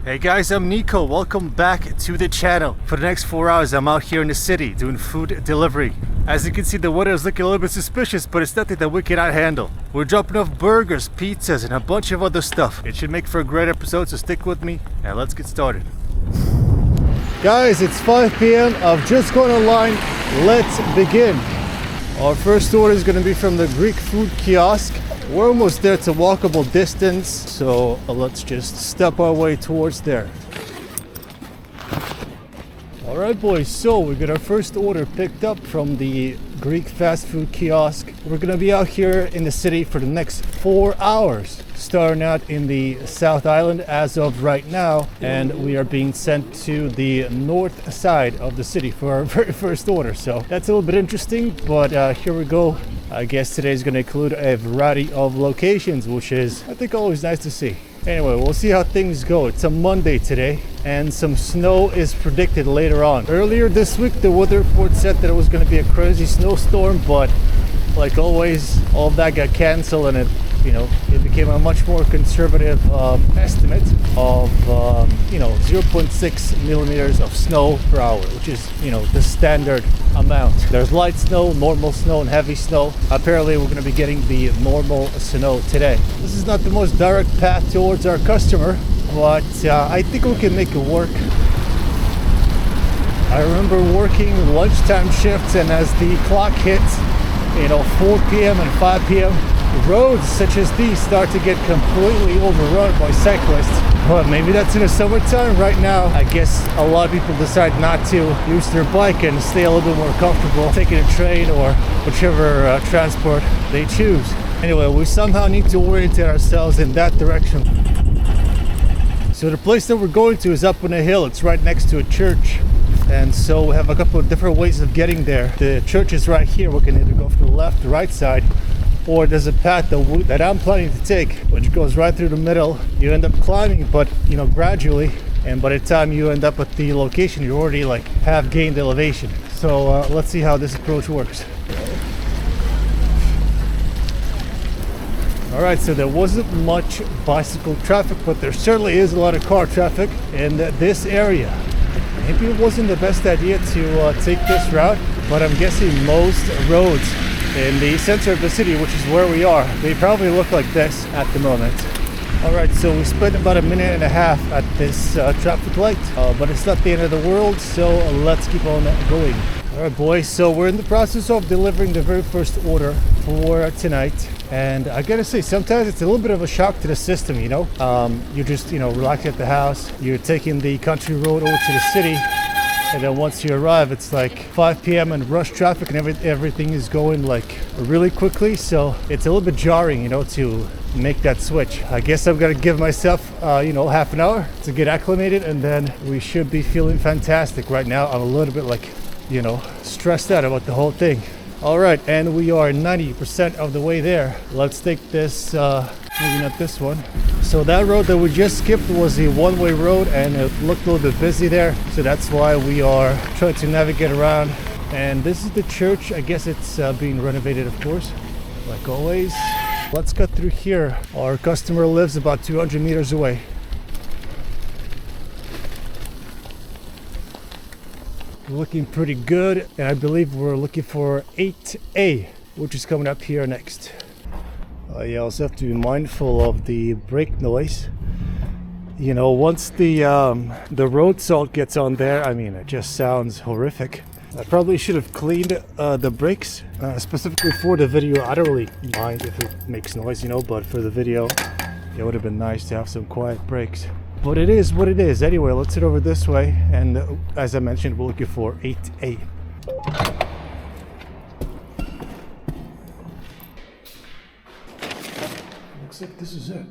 Hey guys, I'm Nico. Welcome back to the channel. For the next 4 hours, I'm out here in the city doing food delivery. As you can see, the weather is looking a little bit suspicious, but it's nothing that we cannot handle. We're dropping off burgers, pizzas, and a bunch of other stuff. It should make for a great episode, so stick with me, and let's get started. Guys, it's 5 p.m. I've just gone online. Let's begin. Our first order is going to be from the Greek food kiosk. We're almost there. It's a walkable distance, so let's just step our way towards there. Alright boys, so we got our first order picked up from the Greek fast food kiosk. We're gonna be out here in the city for the next 4 hours, starting out in the South Island as of right now, and we are being sent to the north side of the city for our very first order. So that's a little bit interesting, but here we go. I guess today is going to include a variety of locations, which is, I think, always nice to see. Anyway, we'll see how things go. It's a Monday today, and some snow is predicted later on. Earlier this week, the weather report said that it was going to be a crazy snowstorm, but like always, all of that got canceled, and it became a much more conservative estimate of 0.6 millimeters of snow per hour, which is the standard amount. There's light snow, normal snow, and heavy snow. Apparently we're going to be getting the normal snow today. This is not the most direct path towards our customer, but I think we can make it work. I remember working lunchtime shifts, and as the clock hits 4 p.m. and 5 p.m. roads such as these start to get completely overrun by cyclists. But maybe that's in the summertime. Right now, I guess a lot of people decide not to use their bike and stay a little bit more comfortable taking a train or whichever transport they choose. Anyway, we somehow need to orientate ourselves in that direction. So the place that we're going to is up on a hill. It's right next to a church. And so we have a couple of different ways of getting there. The church is right here. We can either go from the left, the right side, or there's a path that I'm planning to take, which goes right through the middle. You end up climbing, but gradually, and by the time you end up at the location, you already have gained elevation. So let's see how this approach works. All right, so there wasn't much bicycle traffic, but there certainly is a lot of car traffic in this area. Maybe it wasn't the best idea to take this route, but I'm guessing most roads in the center of the city, which is where we are, they probably look like this at the moment. Alright, so we spent about a minute and a half at this traffic light, but it's not the end of the world, so let's keep on going. Alright boys, so we're in the process of delivering the very first order for tonight, and I gotta say, sometimes it's a little bit of a shock to the system, you just relax at the house, you're taking the country road over to the city, and then once you arrive, it's like 5 p.m. and rush traffic, and everything is going really quickly. So it's a little bit jarring, to make that switch. I guess I'm gonna give myself, half an hour to get acclimated, and then we should be feeling fantastic. Right now, I'm a little bit stressed out about the whole thing. All right, and we are 90% of the way there. Let's take this, maybe not this one. So that road that we just skipped was a one-way road, and it looked a little bit busy there. So that's why we are trying to navigate around. And this is the church. I guess it's being renovated, of course, like always. Let's cut through here. Our customer lives about 200 meters away. Looking pretty good, and I believe we're looking for 8A, which is coming up here next. You also have to be mindful of the brake noise. Once the road salt gets on there, it just sounds horrific. I probably should have cleaned the brakes, specifically for the video. I don't really mind if it makes noise, but for the video, it would have been nice to have some quiet brakes. But it is what it is. Anyway, let's head over this way, and as I mentioned, we're looking for 8A. Looks like this is it.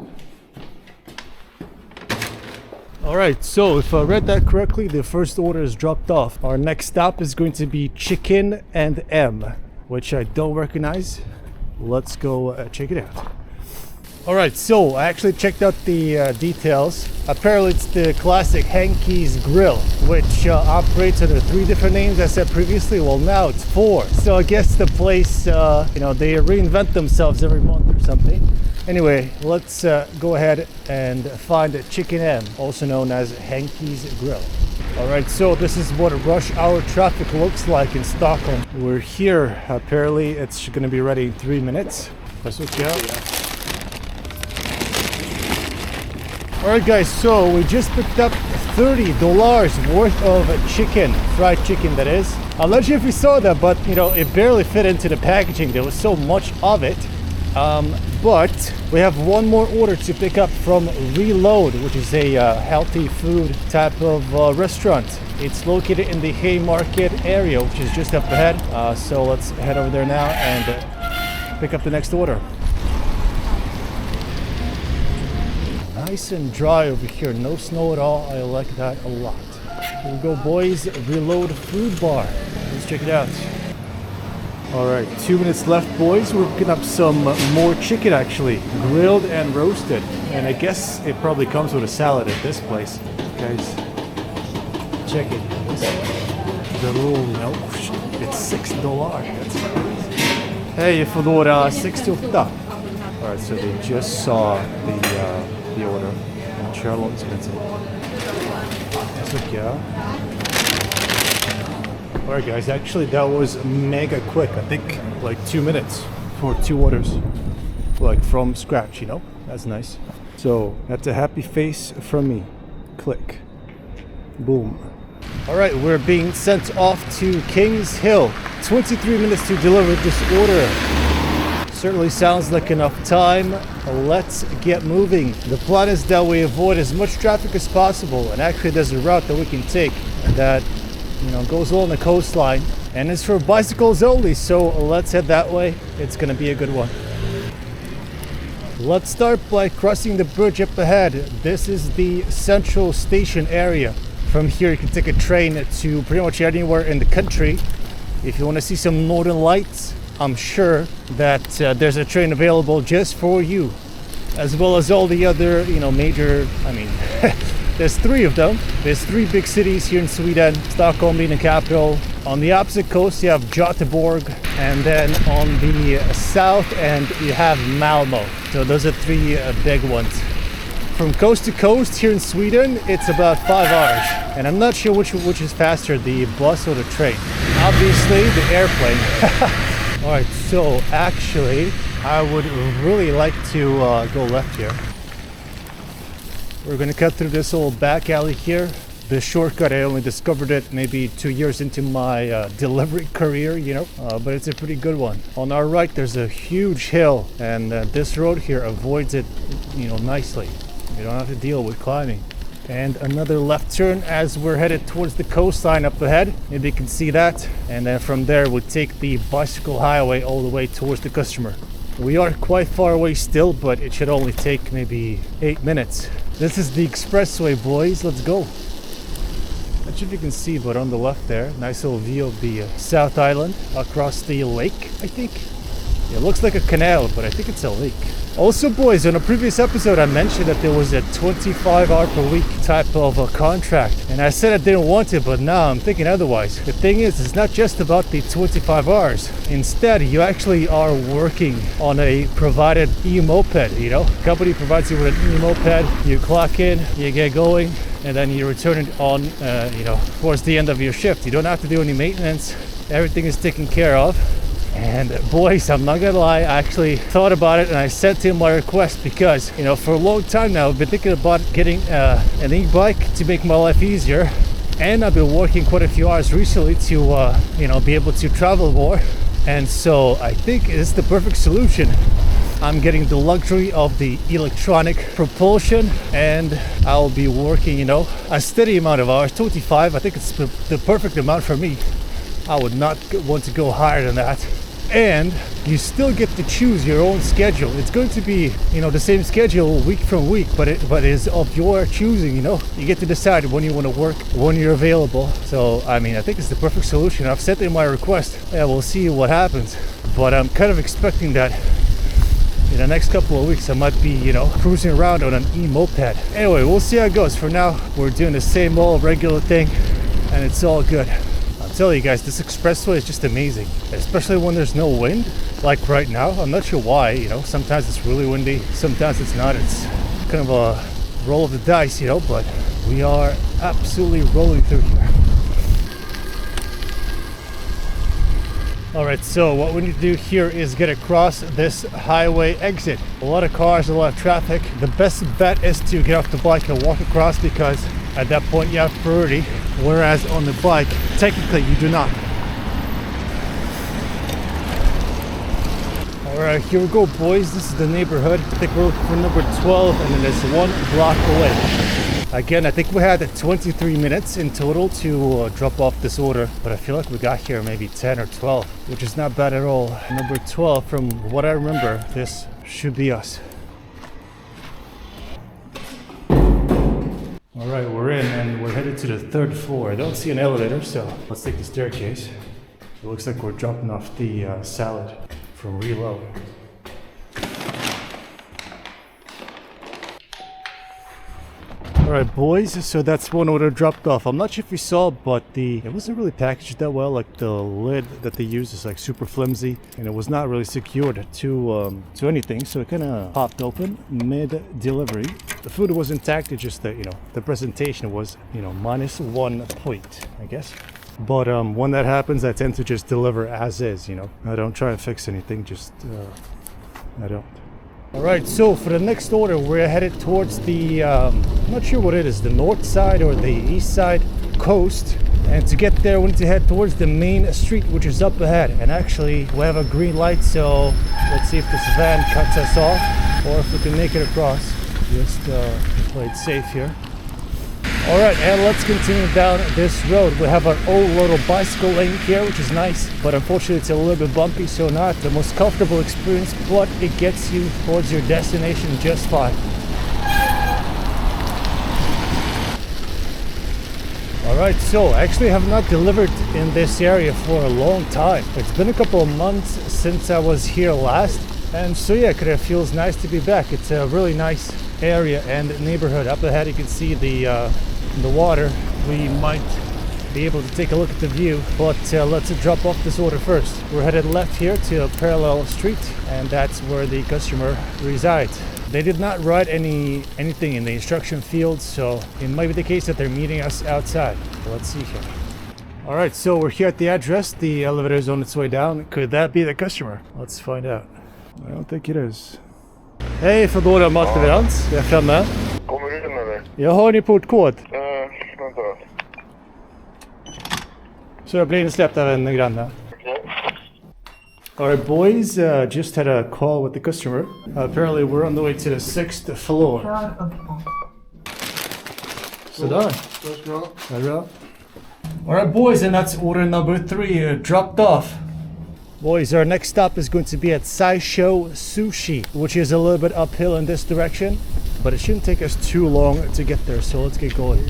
Alright, so if I read that correctly, the first order is dropped off. Our next stop is going to be Chicken and M, which I don't recognize. Let's go check it out. Alright, so I actually checked out the details. Apparently it's the classic Hanky's Grill, which operates under 3 different names I said previously. Well, now it's 4. So I guess the place, they reinvent themselves every month or something. Anyway, let's go ahead and find Chicken M, also known as Hanky's Grill. All right, so this is what rush hour traffic looks like in Stockholm. We're here. Apparently, it's going to be ready in 3 minutes. Let's look out. All right, guys, so we just picked up $30 worth of chicken, fried chicken that is. I'm not sure if you saw that, but you know, it barely fit into the packaging. There was so much of it. But we have one more order to pick up from Reload, which is a healthy food type of restaurant. It's located in the Haymarket area, which is just up ahead. So let's head over there now and pick up the next order. Nice and dry over here, no snow at all. I like that a lot. Here we go, boys. Reload food bar. Let's check it out. All right, 2 minutes left, boys. We're picking up some more chicken, actually, grilled and roasted. And I guess it probably comes with a salad at this place. Guys, check it. The roll, you know, it's $6. That's crazy. Hey, förlora 68. All right, so they just saw the order. And Charlotte's gonna take. Let's look, yeah. Alright guys, actually that was mega quick. I think like 2 minutes for 2 orders. Like from scratch, you know? That's nice. So that's a happy face from me. Click. Boom. Alright, we're being sent off to Kings Hill. 23 minutes to deliver this order. Certainly sounds like enough time. Let's get moving. The plan is that we avoid as much traffic as possible, and actually there's a route that we can take that, you know, goes along the coastline, and it's for bicycles only, so let's head that way. It's gonna be a good one. Let's start by crossing the bridge up ahead. This is the Central Station area. From here you can take a train to pretty much anywhere in the country. If you want to see some northern lights, I'm sure that there's a train available just for you, as well as all the other, you know, major, I mean, there's 3 of them. There's 3 big cities here in Sweden, Stockholm being the capital. On the opposite coast you have Göteborg, and then on the south end you have Malmö. So those are 3 big ones. From coast to coast here in Sweden, it's about 5 hours. And I'm not sure which is faster, the bus or the train. Obviously the airplane. Alright, so actually, I would really like to go left here. We're gonna cut through this old back alley here. This shortcut, I only discovered it maybe 2 years into my delivery career, you know, but it's a pretty good one. On our right, there's a huge hill, and this road here avoids it, you know, nicely. You don't have to deal with climbing. And another left turn as we're headed towards the coastline up ahead. Maybe you can see that. And then from there we'll take the bicycle highway all the way towards the customer. We are quite far away still, but it should only take maybe 8 minutes. This is the expressway, boys. Let's go. Not sure if you can see, but on the left there, nice little view of the South Island across the lake, I think. It looks like a canal, but I think it's a lake. Also, boys, on a previous episode I mentioned that there was a 25-hour per week type of a contract, and I said I didn't want it, but now I'm thinking otherwise. The thing is, it's not just about the 25 hours. Instead, you actually are working on a provided e-moped, you know? The company provides you with an e-moped, you clock in, you get going, and then you return it on, you know, towards the end of your shift. You don't have to do any maintenance. Everything is taken care of. And boys, I'm not gonna lie, I actually thought about it and I sent in my request because, you know, for a long time now I've been thinking about getting an e-bike to make my life easier, and I've been working quite a few hours recently to you know, be able to travel more, and so I think it's the perfect solution. I'm getting the luxury of the electronic propulsion, and I'll be working, you know, a steady amount of hours. 25, I think it's the perfect amount for me. I would not want to go higher than that. And you still get to choose your own schedule. It's going to be, you know, the same schedule week from week, but it is of your choosing, you know. You get to decide when you want to work, when you're available. So, I mean, I think it's the perfect solution. I've sent in my request. Yeah, we'll see what happens. But I'm kind of expecting that in the next couple of weeks I might be, you know, cruising around on an e-moped. Anyway, we'll see how it goes. For now, we're doing the same old regular thing, and it's all good. I'm tell you guys, this expressway is just amazing, especially when there's no wind, like right now. I'm not sure why, you know, sometimes it's really windy, sometimes it's not. It's kind of a roll of the dice, you know, but we are absolutely rolling through here. All right, so what we need to do here is get across this highway exit. A lot of cars, a lot of traffic. The best bet is to get off the bike and walk across, because at that point you have priority, whereas on the bike, technically you do not. All right, here we go, boys. This is the neighborhood. I think we're looking for number 12, and then it's 1 block away. Again, I think we had 23 minutes in total to drop off this order, but I feel like we got here maybe 10 or 12, which is not bad at all. Number 12, from what I remember, this should be us. All right, we're in and we're headed to the 3rd floor. I don't see an elevator, so let's take the staircase. It looks like we're dropping off the salad from Reload. Alright, boys, so that's one order dropped off. I'm not sure if you saw, but it wasn't really packaged that well. Like, the lid that they use is like super flimsy, and it was not really secured to anything, so it kind of popped open mid-delivery. The food was intact, it's just that, you know, the presentation was, you know, -1 point, I guess. But when that happens, I tend to just deliver as is, you know. I don't try and fix anything, just I don't. Alright, so for the next order, we're headed towards the, I'm not sure what it is, the north side or the east side coast. And to get there, we need to head towards the main street, which is up ahead. And actually, we have a green light, so let's see if this van cuts us off, or if we can make it across. Just play it safe here. Alright, and let's continue down this road. We have our own little bicycle lane here, which is nice, but unfortunately it's a little bit bumpy, so not the most comfortable experience, but it gets you towards your destination just fine. Alright, so I actually have not delivered in this area for a long time. It's been a couple of months since I was here last, and so yeah, it feels nice to be back. It's a really nice area and neighborhood. Up ahead you can see the water. We might be able to take a look at the view, but let's drop off this order first. We're headed left here to a parallel street, and that's where the customer resides. They did not write anything in the instruction field, so it might be the case that they're meeting us outside. Let's see here. All right, so we're here at the address. The elevator is on its way down. Could that be the customer? Let's find out. I don't think it is. Hej, Foodora matleverans. Jag är framme. Kommer du in eller? Jag har en portkod. Vänta. Så jag blir insläppt av en granne. Okay. Alright, boys, just had a call with the customer. Apparently we're on the way to the 6th floor. Sådär. Tack bra. Bra. Alright, boys, and that's order number 3 dropped off. Boys, our next stop is going to be at Saisho Sushi, which is a little bit uphill in this direction, but it shouldn't take us too long to get there, so let's get going.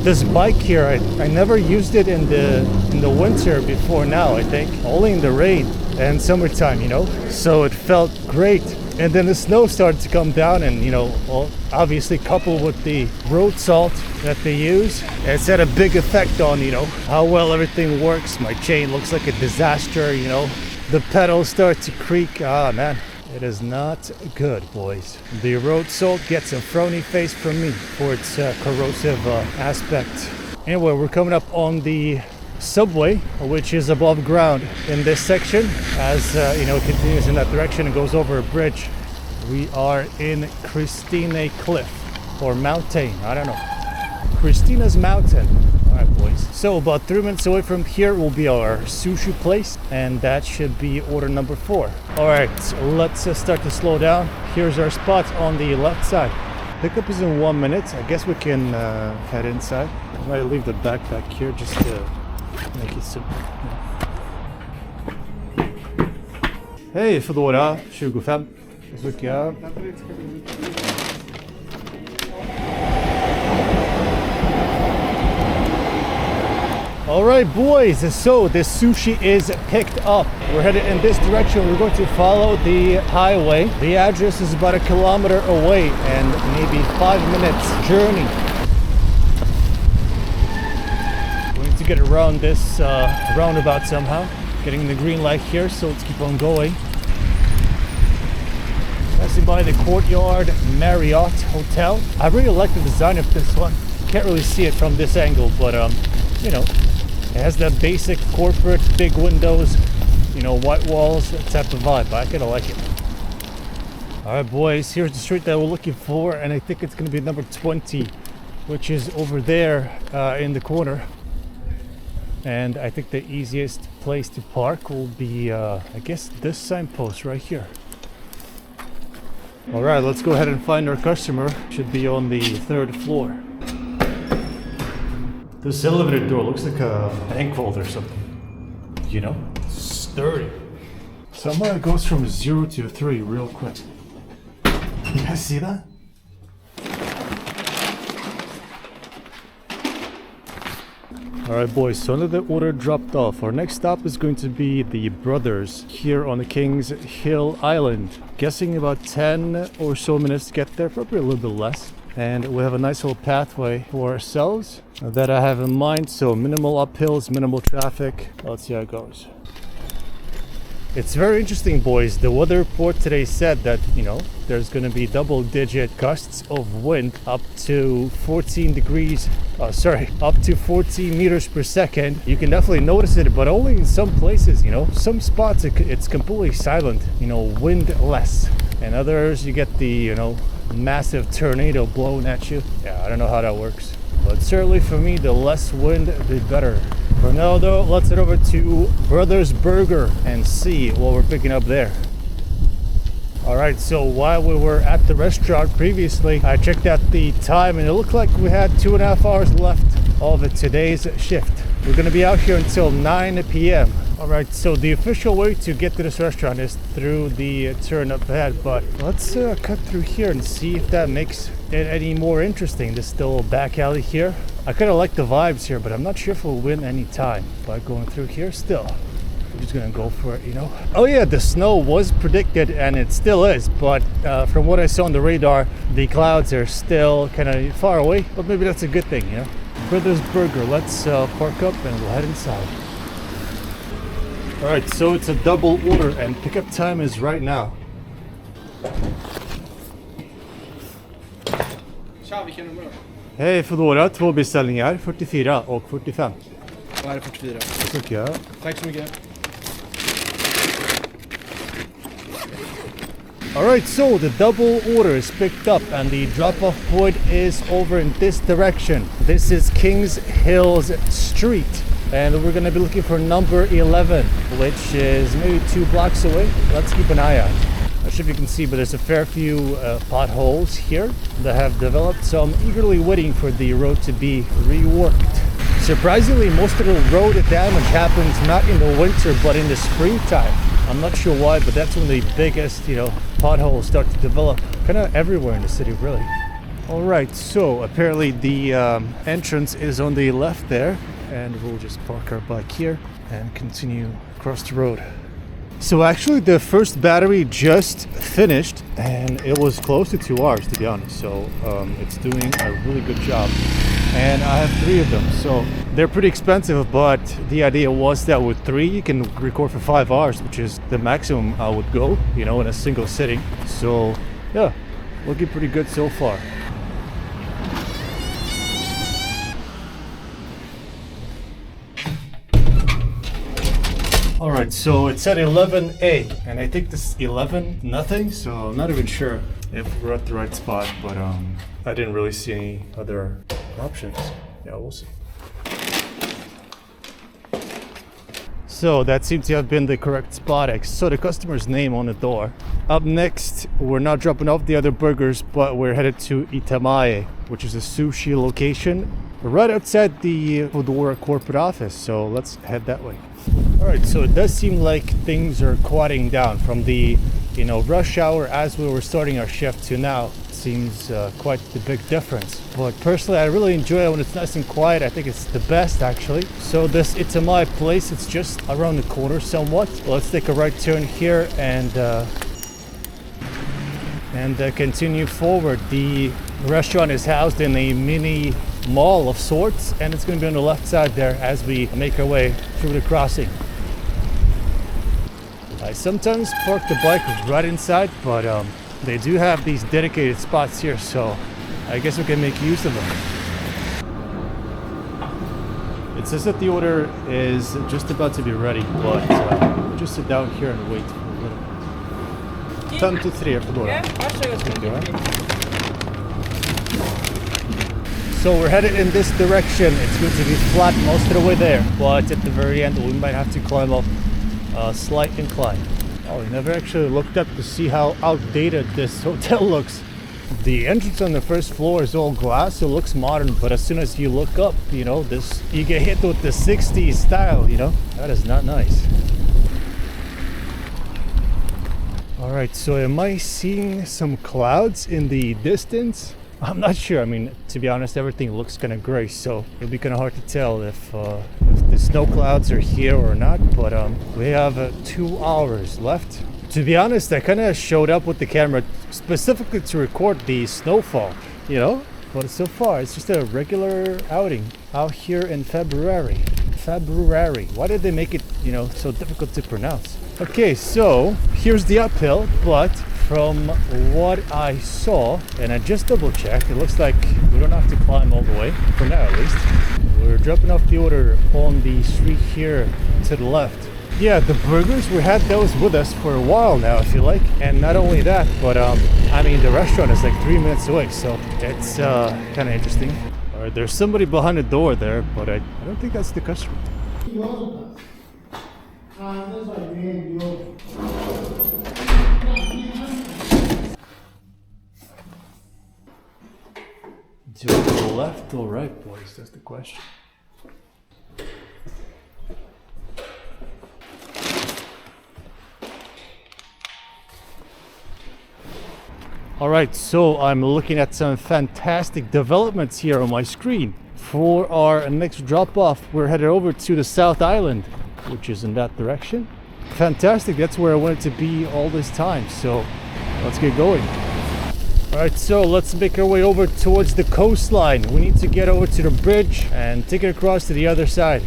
This bike here, I never used it in the winter before now, I think. Only in the rain and summertime, you know? So it felt great. And then the snow started to come down, and, you know, well, obviously coupled with the road salt that they use, it's had a big effect on, you know, how well everything works. My chain looks like a disaster, you know. The pedals start to creak. Ah, man, it is not good, boys. The road salt gets a frowny face from me for its corrosive aspect. Anyway, we're coming up on the subway, which is above ground in this section. As you know, it continues in that direction and goes over a bridge. We are in Christina Cliff or Mountain, I don't know. Christina's Mountain. All right, boys. So about 3 minutes away from here will be our sushi place, and that should be order number 4. All right, so let's start to slow down. Here's our spot on the left side. Pickup is in 1 minute. I guess we can head inside. I might leave the backpack here just to make it simple. Hej Foodora 25. Så mycket. Alright, boys, so the sushi is picked up. We're headed in this direction. We're going to follow the highway. The address is about 1 kilometer away and maybe 5 minutes journey. Going to get around this roundabout somehow. Getting the green light here, so let's keep on going. Passing by the Courtyard Marriott Hotel. I really like the design of this one. Can't really see it from this angle, but you know, it has that basic corporate big windows, you know, white walls type of vibe. I kind of like it. All right, boys, here's the street that we're looking for, and I think it's going to be number 20, which is over there in the corner. And I think the easiest place to park will be, I guess, this signpost right here. All right, let's go ahead and find our customer. Should be on the 3rd floor. This elevator door looks like a bank vault or something. You know, sturdy. Somehow it goes from 0 to 3 real quick. You guys see that? Alright boys, so another order dropped off. Our next stop is going to be the Brothers here on the Kings Hill Island. Guessing about 10 or so minutes to get there, probably a little bit less. And we have a nice little pathway for ourselves that I have in mind. So minimal uphills, minimal traffic. Let's see how it goes. It's very interesting, boys. The weather report today said that, you know, there's going to be double-digit gusts of wind up to 14 meters per second. You can definitely notice it, but only in some places, you know. Some spots it's completely silent, you know, windless. And others you get the, you know, massive tornado blowing at you. Yeah, I don't know how that works. But certainly for me, the less wind, the better. For now though, let's head over to Brothers Burger and see what we're picking up there. Alright, so while we were at the restaurant previously, I checked out the time and it looked like we had 2.5 hours left of today's shift. We're going to be out here until 9 p.m. Alright, so the official way to get to this restaurant is through the turn up ahead, but let's cut through here and see if that makes it any more interesting. This little back alley here. I kind of like the vibes here, but I'm not sure if we'll win any time by going through here still. We're just gonna go for it, you know. Oh yeah, the snow was predicted and it still is, but from what I saw on the radar, the clouds are still kind of far away, but maybe that's a good thing, you know. Brothers Burger, let's park up and we'll head inside. Alright, so it's a double order and pickup time is right now. Tja, vilken nummer? Hej, förlåt, 2 beställningar, 44 och 45. Vad är det 44? Tycker jag. Tack så mycket. Alright, so the double order is picked up and the drop-off point is over in this direction. This is Kings Hills Street and we're going to be looking for number 11, which is maybe 2 blocks away. Let's keep an eye out. Not sure if you can see, but there's a fair few potholes here that have developed, so I'm eagerly waiting for the road to be reworked. Surprisingly, most of the road damage happens not in the winter, but in the springtime. I'm not sure why, but that's when the biggest, you know, potholes start to develop. Kind of everywhere in the city, really. All right, so apparently the entrance is on the left there, and we'll just park our bike here and continue across the road. So actually the first battery just finished and it was close to 2 hours, to be honest. So it's doing a really good job. And I have 3 of them. So they're pretty expensive, but the idea was that with 3 you can record for 5 hours, which is the maximum I would go, you know, in a single sitting. So yeah, looking pretty good so far. Alright, so it's at 11A, and I think this is 11 nothing, so I'm not even sure if we're at the right spot, but I didn't really see any other options. Yeah, we'll see. So that seems to have been the correct spot. I saw the customer's name on the door. Up next, we're not dropping off the other burgers, but we're headed to Itamae, which is a sushi location right outside the Fodora corporate office, so let's head that way. Alright, so it does seem like things are quieting down from the, you know, rush hour as we were starting our shift to now. It seems quite the big difference. But personally, I really enjoy it when it's nice and quiet. I think it's the best, actually. So this Itamae place, it's just around the corner somewhat. Let's take a right turn here and continue forward. The restaurant is housed in a mini mall of sorts, and it's going to be on the left side there as we make our way through the crossing. I sometimes park the bike right inside, but they do have these dedicated spots here, so I guess we can make use of them. It says that the order is just about to be ready, but we'll just sit down here and wait for a little bit. 53 för då. So we're headed in this direction. It's going to be flat most of the way there, but at the very end we might have to climb up a slight incline. Oh, we never actually looked up to see how outdated this hotel looks. The entrance on the first floor is all glass, so it looks modern, but as soon as you look up, you know, you get hit with the 60s style, you know? That is not nice. Alright, so am I seeing some clouds in the distance? I'm not sure. I mean, to be honest, everything looks kind of gray, so it'll be kind of hard to tell if the snow clouds are here or not, but we have 2 hours left. To be honest, I kind of showed up with the camera specifically to record the snowfall, you know? But so far, it's just a regular outing out here in February. February. Why did they make it, you know, so difficult to pronounce? Okay, so here's the uphill, but from what I saw, and I just double checked, it looks like we don't have to climb all the way, for now at least. We're dropping off the order on the street here to the left. Yeah, the burgers, we had those with us for a while now, if you like. And not only that, but I mean, the restaurant is like 3 minutes away, so it's kind of interesting. All right, there's somebody behind the door there, but I don't think that's the customer. Do we go left or right, boys? That's the question. Alright, so I'm looking at some fantastic developments here on my screen. For our next drop-off, we're headed over to the South Island, which is in that direction. Fantastic, that's where I wanted to be all this time, so let's get going. Alright, so let's make our way over towards the coastline. We need to get over to the bridge and take it across to the other side.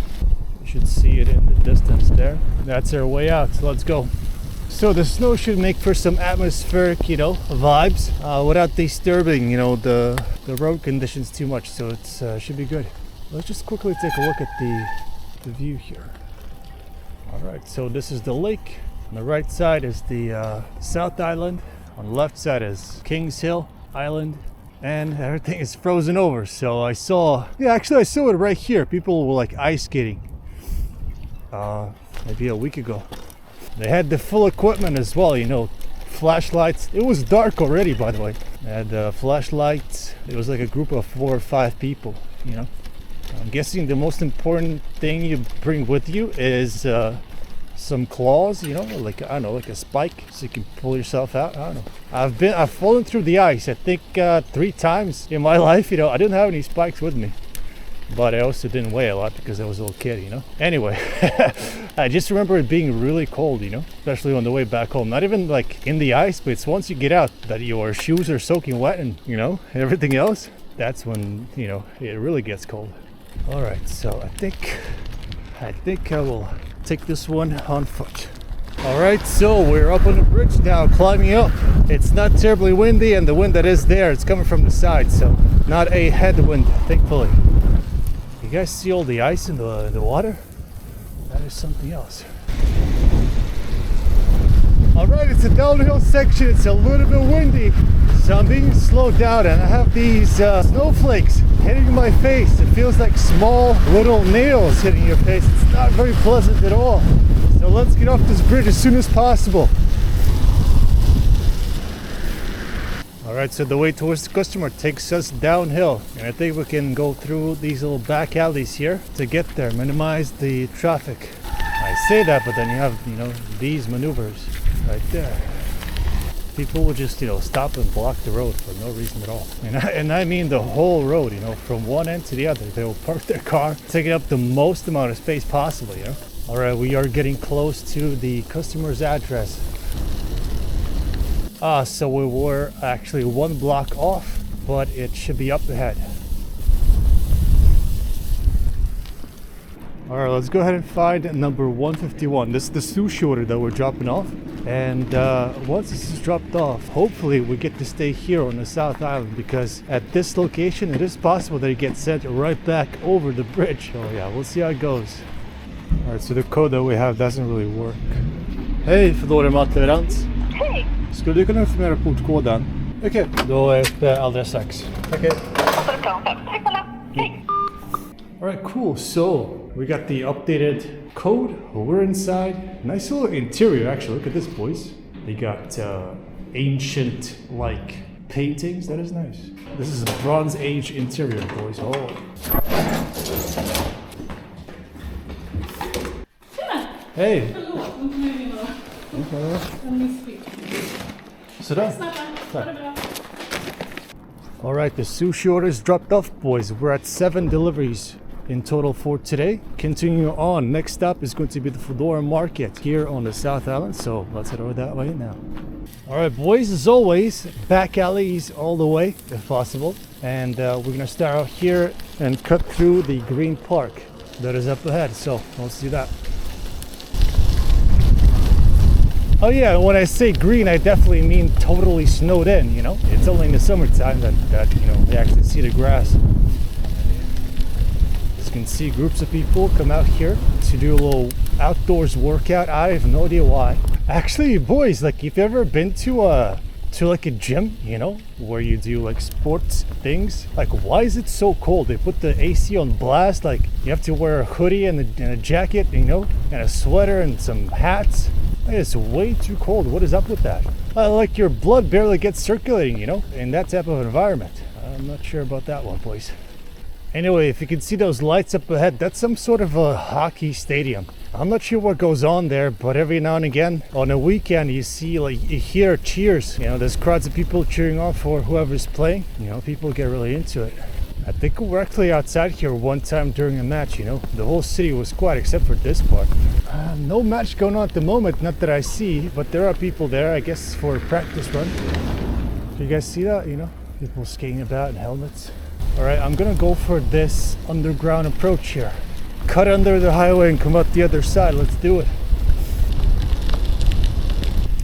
You should see it in the distance there. That's our way out, so let's go. So the snow should make for some atmospheric, you know, vibes without disturbing, you know, the road conditions too much. So it should be good. Let's just quickly take a look at the view here. All right, so this is the lake. On the right side is the South Island. On the left side is Kings Hill Island, and everything is frozen over. So I saw it right here. People were like ice skating maybe a week ago. They had the full equipment as well, you know, flashlights. It was dark already, by the way. They had flashlights. It was like a group of 4 or 5 people, you know. I'm guessing the most important thing you bring with you is some claws, you know, like, I don't know, like a spike so you can pull yourself out. I don't know. I've fallen through the ice, I think 3 times in my life, you know. I didn't have any spikes with me. But I also didn't weigh a lot because I was a little kid, you know. Anyway, I just remember it being really cold, you know, especially on the way back home. Not even like in the ice, but it's once you get out that your shoes are soaking wet and, you know, everything else. That's when, you know, it really gets cold. All right, so I think I will take this one on foot. All right, so we're up on the bridge now, climbing up. It's not terribly windy, and the wind that is there, it's coming from the side, so not a headwind, thankfully. You guys see all the ice in the water? That is something else. Alright, it's a downhill section. It's a little bit windy, so I'm being slowed down, and I have these snowflakes hitting my face. It feels like small little nails hitting your face. It's not very pleasant at all. So let's get off this bridge as soon as possible. Alright, so the way towards the customer takes us downhill, and I think we can go through these little back alleys here to get there, minimize the traffic. I say that, but then you have, you know, these maneuvers right there. People will just, you know, stop and block the road for no reason at all. And I mean the whole road, you know, from one end to the other. They will park their car, taking up the most amount of space possible, you know. Alright, we are getting close to the customer's address. So we were actually 1 block off, but it should be up ahead. All right, let's go ahead and find number 151. This is the sushi order that we're dropping off. And once this is dropped off, hopefully we get to stay here on the South Island, because at this location, it is possible that it gets sent right back over the bridge. So yeah, we'll see how it goes. All right, so the code that we have doesn't really work. Hej, Foodora matleverans. Hej! Skulle du kunna informera portkoden? Okej, då är det alldeles strax. Okej. All right, cool. So we got the updated code. We're inside. Nice little interior, actually. Look at this, boys. They got ancient like paintings. That is nice. This is a Bronze Age interior, boys. Oh. Hey. Sådär. Tack. All right, the sushi orders dropped off, boys. We're at 7 deliveries in total for today. Continuing on, next stop is going to be the Foodora Market here on the South Island. So let's head over that way now. All right, boys, as always, back alleys all the way if possible. And we're gonna start out here and cut through the green park that is up ahead. So let's do that. Oh yeah, when I say green, I definitely mean totally snowed in, you know? It's only in the summertime that you know, they actually see the grass. As you can see, groups of people come out here to do a little outdoors workout. I have no idea why. Actually, boys, like, if you've ever been to like a gym, you know, where you do like sports things, like, why is it so cold? They put the AC on blast, like you have to wear a hoodie and a jacket, you know, and a sweater and some hats. It's way too cold. What is up with that? Like, your blood barely gets circulating, you know, in that type of environment. I'm not sure about that one, boys. Anyway, if you can see those lights up ahead, that's some sort of a hockey stadium. I'm not sure what goes on there, but every now and again on a weekend you see, like, you hear cheers. You know, there's crowds of people cheering on for whoever's playing. You know, people get really into it. I think we were actually outside here one time during a match, you know. The whole city was quiet except for this part. No match going on at the moment, not that I see, but there are people there, I guess, for a practice run. Do you guys see that? You know, people skating about in helmets. All right, I'm gonna go for this underground approach here. Cut under the highway and come out the other side. Let's do it.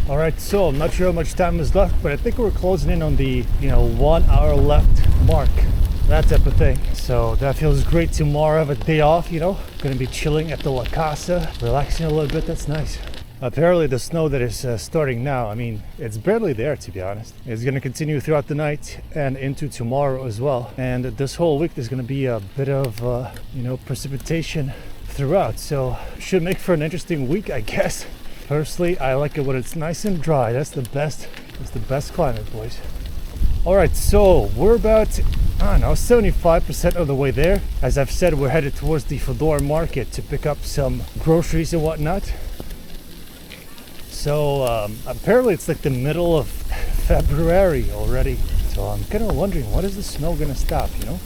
All right, so I'm not sure how much time is left, but I think we're closing in on the, you know, 1 hour left mark. That type of thing. So that feels great. Tomorrow I have a day off, you know. Gonna be chilling at the La Casa, relaxing a little bit. That's nice. Apparently the snow that is starting now, I mean, it's barely there, to be honest. It's gonna continue throughout the night and into tomorrow as well. And this whole week there's gonna be a bit of, you know, precipitation throughout. So should make for an interesting week, I guess. Personally, I like it when it's nice and dry. That's the best climate, boys. All right, so we're about, I don't know, 75% of the way there. As I've said, we're headed towards the Foodora Market to pick up some groceries and whatnot. So apparently it's like the middle of February already. So I'm kind of wondering, when is the snow gonna stop, you know?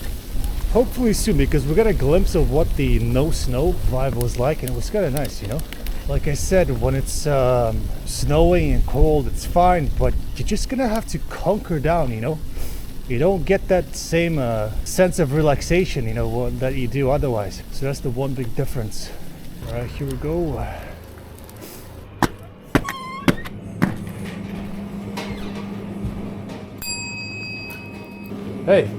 Hopefully soon, because we got a glimpse of what the no snow vibe was like, and it was kind of nice, you know? Like I said, when it's snowing and cold, it's fine, but you're just gonna have to hunker down, you know? You don't get that same sense of relaxation, you know, that you do otherwise. So that's the one big difference. All right, here we go. Hey.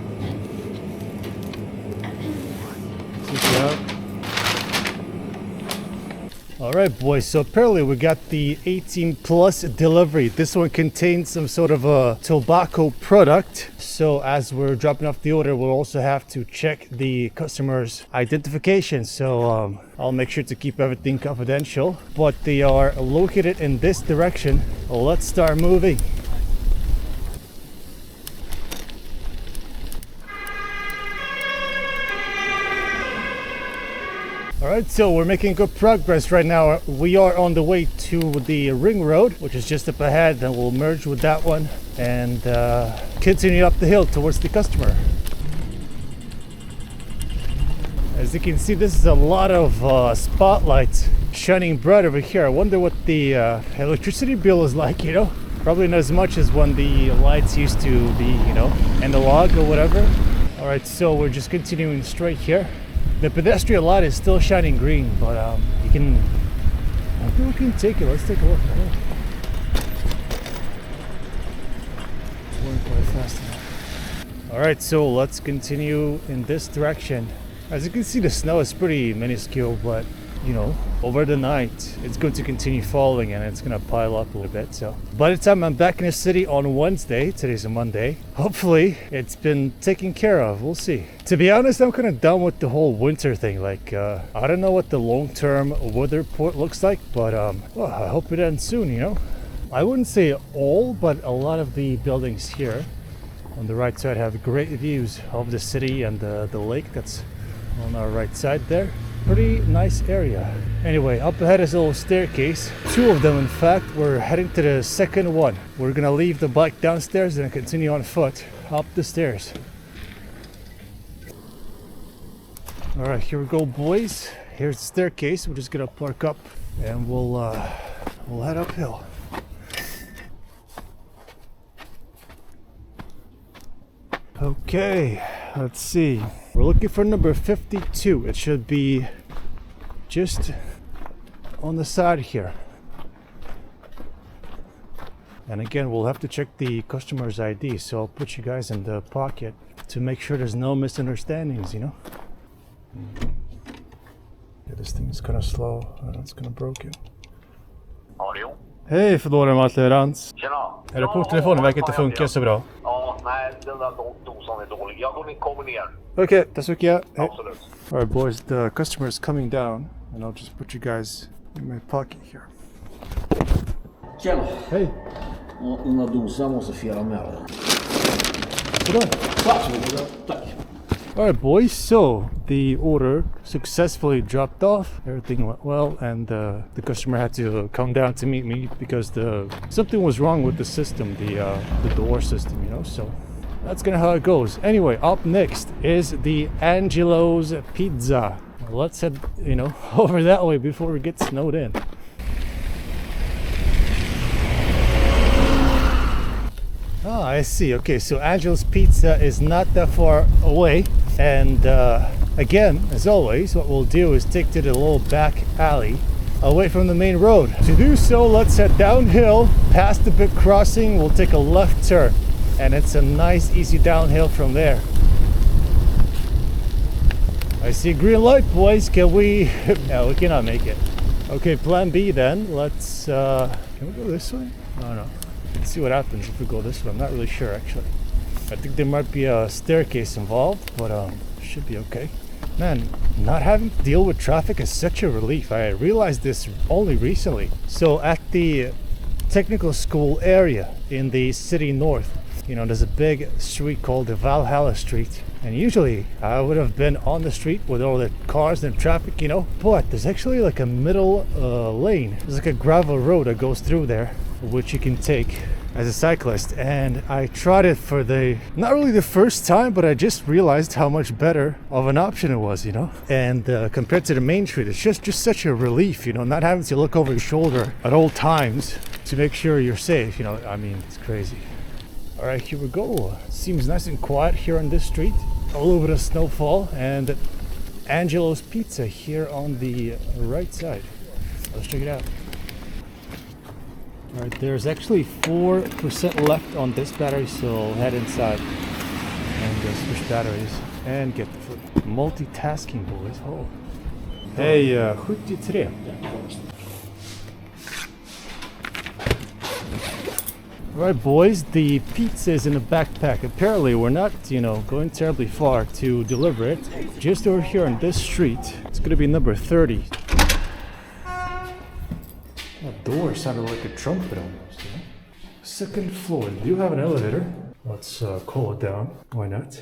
All right, boys, so apparently we got the 18 plus delivery. This one contains some sort of a tobacco product. So as we're dropping off the order, we'll also have to check the customer's identification. So I'll make sure to keep everything confidential, but they are located in this direction. Let's start moving. Alright, so we're making good progress right now. We are on the way to the ring road, which is just up ahead, and we'll merge with that one and continue up the hill towards the customer. As you can see, this is a lot of spotlights shining bright over here. I wonder what the electricity bill is like, you know? Probably not as much as when the lights used to be, you know, analog or whatever. Alright, so we're just continuing straight here. The pedestrian light is still shining green, but you can. I think we can take it. Let's take a look. It's going quite fast now. All right, so let's continue in this direction. As you can see, the snow is pretty minuscule, but you know, over the night it's going to continue falling and it's going to pile up a little bit. So by the time I'm back in the city on Wednesday, today's a Monday, hopefully it's been taken care of. We'll see. To be honest, I'm kind of done with the whole winter thing. Like I don't know what the long-term weather report looks like, but well, I hope it ends soon, you know. I wouldn't say all, but a lot of the buildings here on the right side have great views of the city and the lake that's on our right side there. Pretty nice area. Anyway, up ahead is a little staircase. 2 of them, in fact. We're heading to the second one. We're gonna leave the bike downstairs and continue on foot up the stairs. All right, here we go, boys. Here's the staircase. We're just gonna park up and we'll head uphill. Okay, let's see. We're looking for number 52. It should be just on the side here. And again, we'll have to check the customer's ID, so I'll put you guys in the pocket to make sure there's no misunderstandings, you know? Yeah, this thing is kind of slow. It's kind of broken. Audio? Hej, förlåt om allt leverans. Tjena. Är det porttelefonen verkar inte funka så bra? Ja, nej, den där dosan är dålig. Jag kommer ner. Okay, tack mycket. Absolut. All right, boys, the customer is coming down, and I'll just put you guys in my pocket here. Tjena! Hej! Ja, den där dosan måste fira med dig. Vadå? Tack så mycket. Tack. All right, boys, so the order successfully dropped off. Everything went well, and the customer had to come down to meet me because something was wrong with the system, the door system, you know, so that's kind of how it goes. Anyway, up next is the Angelo's Pizza. Let's head, you know, over that way before we get snowed in. Ah, I see. Okay, so Angelo's Pizza is not that far away. And again, as always, what we'll do is take to the little back alley away from the main road. To do so, let's head downhill past the big crossing. We'll take a left turn, and it's a nice, easy downhill from there. I see a green light, boys. Can we? No, we cannot make it. Okay, plan B then. Let's. Can we go this way? Oh no. Let's see what happens if we go this way. I'm not really sure actually. I think there might be a staircase involved, but should be okay. Man, not having to deal with traffic is such a relief. I realized this only recently. So at the technical school area in the city north, you know, there's a big street called the Valhalla Street. And usually I would have been on the street with all the cars and traffic, you know, but there's actually like a middle lane. There's like a gravel road that goes through there, which you can take as a cyclist. And I tried it for not really the first time, but I just realized how much better of an option it was, you know. And compared to the main street, it's just such a relief, you know, not having to look over your shoulder at all times to make sure you're safe, you know. I mean, it's crazy. All right, here we go. Seems nice and quiet here on this street. A little bit of snowfall, and Angelo's Pizza here on the right side. Let's check it out. All right, there's actually 4% left on this battery, so I'll head inside and switch batteries and get the food. Multitasking, boys. Oh. Hey, 73. Alright, boys, the pizza is in a backpack. Apparently we're not, you know, going terribly far to deliver it. Just over here on this street, it's gonna be number 30. That door sounded like a trumpet almost, you know? Second floor. Do you have an elevator? Let's call it down. Why not?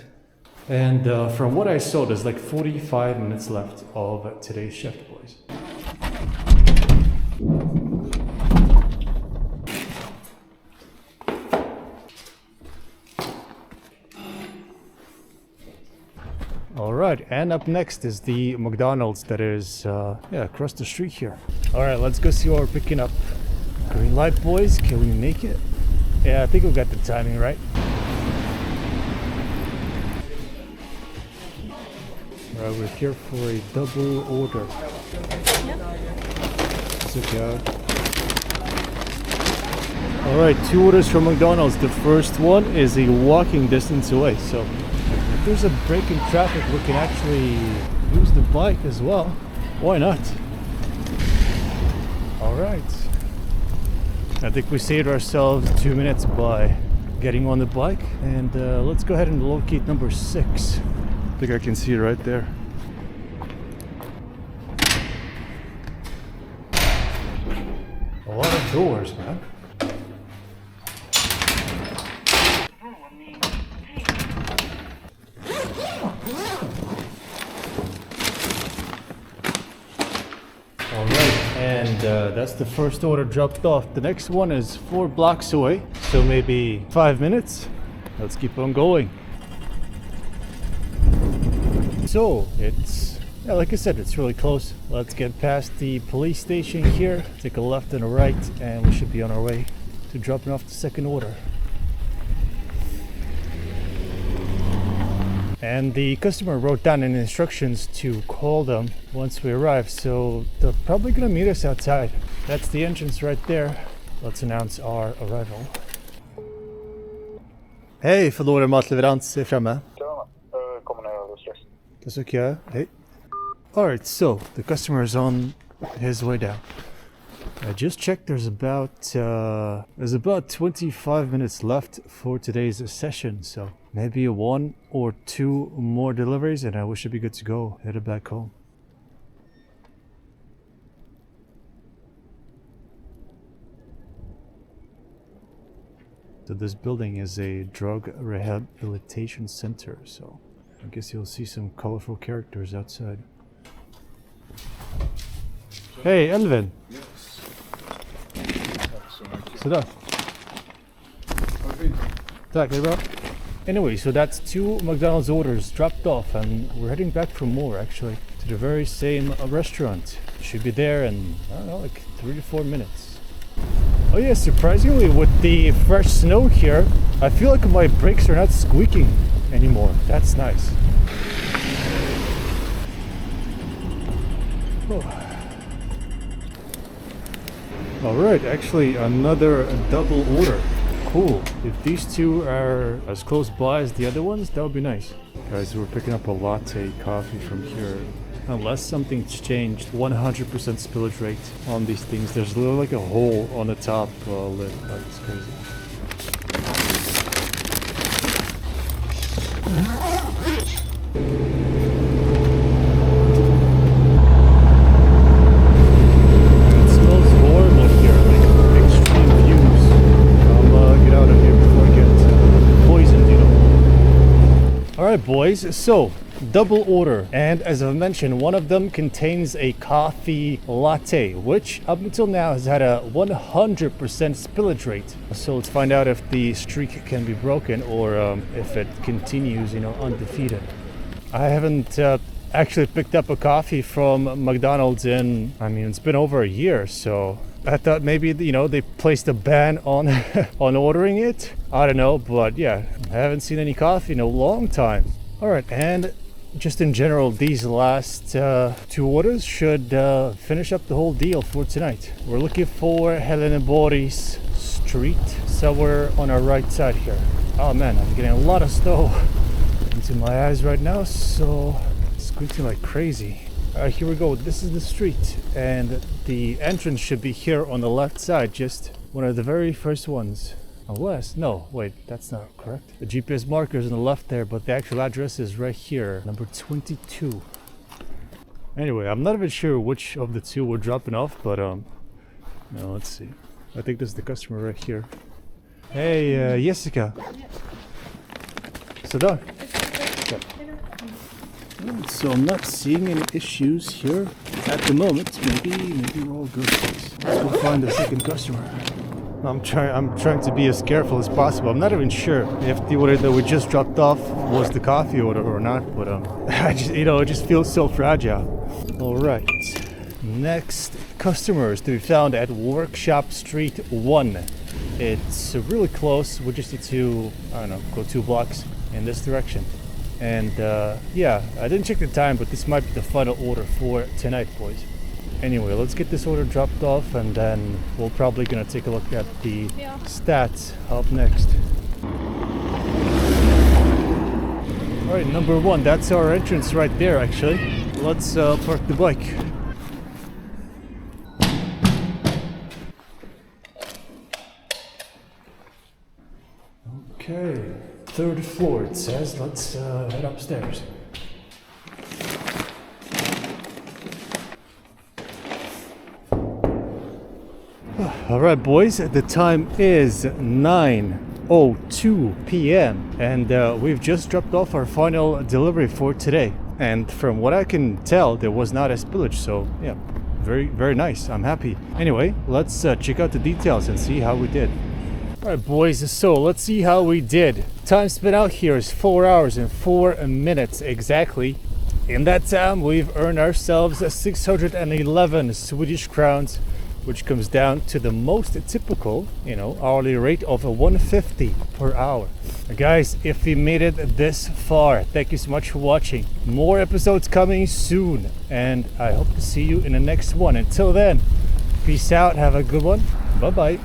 And from what I saw, there's like 45 minutes left of today's shift, boys. Alright, and up next is the McDonald's that is across the street here. Alright, let's go see what we're picking up. Green light, boys. Can we make it? Yeah, I think we got the timing right. We're here for a double order. It's okay. Alright, 2 orders from McDonald's. The first one is a walking distance away. So if there's a break in traffic, we can actually use the bike as well. Why not? Alright. I think we saved ourselves 2 minutes by getting on the bike. And let's go ahead and locate number 6. I think I can see it right there. A lot of doors, man. And that's the first order dropped off. The next one is 4 blocks away, so maybe 5 minutes. Let's keep on going. So it's, yeah, like I said, it's really close. Let's get past the police station here, take a left and a right, and we should be on our way to dropping off the second order. And the customer wrote down in instructions to call them once we arrive, so they're probably gonna meet us outside. That's the entrance right there. Let's announce our arrival. Hej, förlorad matleverans är framme. Kommer ner alldeles strax. That's okay. Hey. Alright, so the customer is on his way down. I just checked, there's about 25 minutes left for today's session, so maybe 1 or 2 more deliveries and we should be good to go, headed back home. So this building is a drug rehabilitation center, so I guess you'll see some colorful characters outside. Hey, Elvin! Sådär. Tack, det är bra. Anyway, so that's 2 McDonald's orders dropped off and we're heading back for more actually to the very same restaurant. Should be there in, I don't know, like 3 to 4 minutes. Oh yeah, surprisingly with the fresh snow here, I feel like my brakes are not squeaking anymore. That's nice. Oh. Alright, actually another double order. Cool. If these 2 are as close by as the other ones, that would be nice. Guys, we're picking up a latte coffee from here. Unless something's changed, 100% spillage rate on these things. There's literally like a hole on the top lid. That's crazy. Alright boys, so double order, and as I mentioned, one of them contains a coffee latte, which up until now has had a 100% spillage rate. So let's find out if the streak can be broken or if it continues, undefeated. I haven't actually picked up a coffee from McDonald's in, it's been over a year, so I thought maybe, they placed a ban on on ordering it. I don't know, but yeah, I haven't seen any coffee in a long time. All right, and just in general, these last 2 orders should finish up the whole deal for tonight. We're looking for Heleneborgs Street, somewhere on our right side here. Oh man, I'm getting a lot of snow into my eyes right now, so it's squeaking like crazy. Here we go. This is the street, and the entrance should be here on the left side, just one of the very first ones. Unless, no, wait, that's not correct. The GPS marker is on the left there, but the actual address is right here, number 22. Anyway, I'm not even sure which of the 2 we're dropping off, but let's see. I think this is the customer right here. Hey, Jessica. Sådär. So I'm not seeing any issues here at the moment. Maybe we're all good. Let's go find the second customer. I'm trying to be as careful as possible. I'm not even sure if the order that we just dropped off was the coffee order or not, but it just feels so fragile. All right, next customer is to be found at Workshop Street 1. It's really close. We just need to, go 2 blocks in this direction. And yeah, I didn't check the time, but this might be the final order for tonight, boys. Anyway, let's get this order dropped off, and then we're probably gonna take a look at the stats up next. All right, number one, that's our entrance right there, actually. Let's park the bike. Okay, 3rd floor it says. Let's head upstairs. All right, boys, the time is 9:02 p.m. and we've just dropped off our final delivery for today. And from what I can tell, there was not a spillage, so yeah, very, very nice. I'm happy. Anyway, let's check out the details and see how we did. All right, boys, so let's see how we did. Time spent out here is 4 hours and 4 minutes exactly. In that time, we've earned ourselves 611 Swedish crowns, which comes down to the most typical, hourly rate of 150 per hour. Guys, if you made it this far, thank you so much for watching. More episodes coming soon, and I hope to see you in the next one. Until then, peace out, have a good one, bye-bye.